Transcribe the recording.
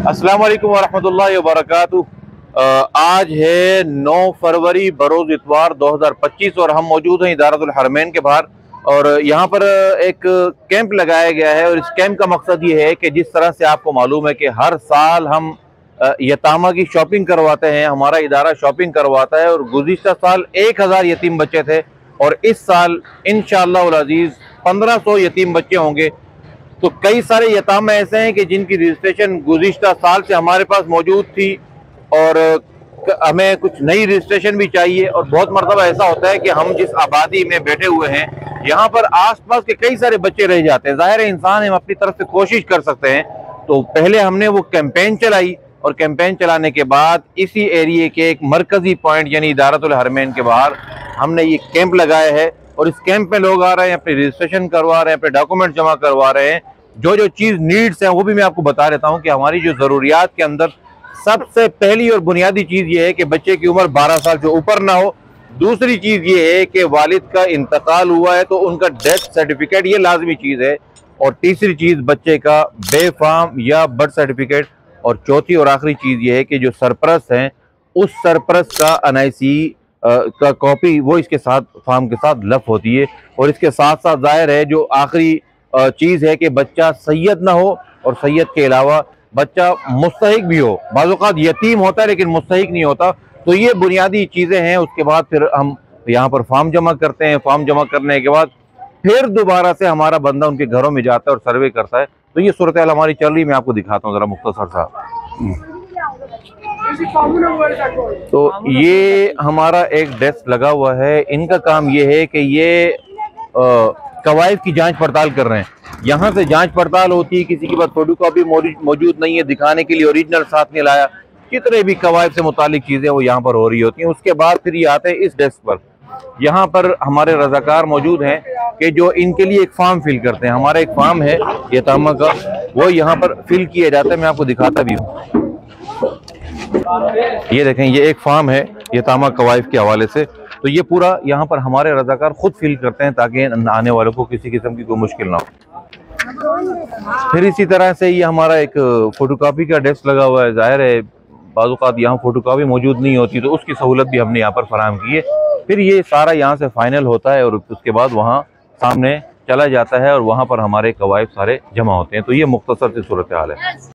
अस्सलाम वालेकुम वरहमतुल्लाहि वबरकातुहू। आज है 9 फरवरी बरोज़ इतवार 2025 और हम मौजूद हैं इदारतुल हरमैन के बाहर। और यहाँ पर एक कैंप लगाया गया है और इस कैंप का मकसद ये है कि जिस तरह से आपको मालूम है कि हर साल हम यतामा की शॉपिंग करवाते हैं, हमारा इदारा शॉपिंग करवाता है और गुज़िश्ता साल 1000 यतीम बच्चे थे और इस साल इंशाअल्लाह उल अज़ीज़ 1500 यतीम बच्चे होंगे। तो कई सारे यतामा ऐसे हैं कि जिनकी रजिस्ट्रेशन गुज़िश्ता साल से हमारे पास मौजूद थी और हमें कुछ नई रजिस्ट्रेशन भी चाहिए। और बहुत मरतबा ऐसा होता है कि हम जिस आबादी में बैठे हुए हैं यहाँ पर आसपास के कई सारे बच्चे रह जाते हैं। ज़ाहिर है इंसान हम अपनी तरफ से कोशिश कर सकते हैं। तो पहले हमने वो कैंपेन चलाई और कैंपेन चलाने के बाद इसी एरिए के एक मरकजी पॉइंट यानी इदारतुल हरमैन के बाहर हमने ये कैंप लगाया है और इस कैंप में लोग आ रहे हैं, अपनी रजिस्ट्रेशन करवा रहे हैं, अपने डॉक्यूमेंट जमा करवा रहे हैं। जो जो चीज़ नीड्स हैं वो भी मैं आपको बता देता हूँ कि हमारी जो ज़रूरियात के अंदर सबसे पहली और बुनियादी चीज़ ये है कि बच्चे की उम्र 12 साल से ऊपर ना हो। दूसरी चीज़ ये है कि वालिद का इंतकाल हुआ है तो उनका डेथ सर्टिफिकेट, ये लाजमी चीज़ है। और तीसरी चीज़ बच्चे का बेफाम या बर्थ सर्टिफिकेट। और चौथी और आखिरी चीज़ ये है कि जो सरपरस्त हैं उस सरपरस्त का NIC का कॉपी वो इसके साथ फार्म के साथ लफ होती है। और इसके साथ साथ जाहिर है जो आखिरी चीज़ है कि बच्चा सैयद ना हो और सैयद के अलावा बच्चा मुस्तहिक भी हो। बाज़ औक़ात यतीम होता है लेकिन मुस्तहिक नहीं होता। तो ये बुनियादी चीज़ें हैं। उसके बाद फिर हम यहाँ पर फॉर्म जमा करते हैं। फॉर्म जमा करने के बाद फिर दोबारा से हमारा बंदा उनके घरों में जाता है और सर्वे करता है। तो ये सूरत हाल हमारी चल रही, मैं आपको दिखाता हूँ ज़रा मुख्तसर सा। तो ये हमारा एक डेस्क लगा हुआ है। इनका काम ये है कि ये कवायद की जांच पड़ताल कर रहे हैं। यहाँ से जांच पड़ताल होती है, किसी के पास फोटोकॉपी मौजूद नहीं है, दिखाने के लिए ओरिजिनल साथ में लाया, जितने भी कवायद से मुतालिक चीज़ें वो यहाँ पर हो रही होती हैं। उसके बाद फिर ये आते हैं इस डेस्क पर। यहाँ पर हमारे रज़ाकार मौजूद हैं कि जो इनके लिए एक फॉर्म फिल करते हैं। हमारा एक फॉर्म है यतामा का, वो यहाँ पर फिल किया जाता है। मैं आपको दिखाता भी हूँ, ये देखें, ये एक फॉर्म है यतामा कवायद के हवाले से। तो ये पूरा यहाँ पर हमारे रज़ाकार खुद फिल करते हैं ताकि आने वालों को किसी किस्म की कोई मुश्किल ना हो। फिर इसी तरह से ये हमारा एक फोटोकॉपी का डेस्क लगा हुआ है। ज़ाहिर है बाज़ औक़ात यहाँ फोटोकॉपी मौजूद नहीं होती तो उसकी सहूलत भी हमने यहाँ पर फराहम की है। फिर ये सारा यहाँ से फाइनल होता है और उसके बाद वहाँ सामने चला जाता है और वहाँ पर हमारे कवायद सारे जमा होते हैं। तो ये मुख्तसर सी सूरत हाल है।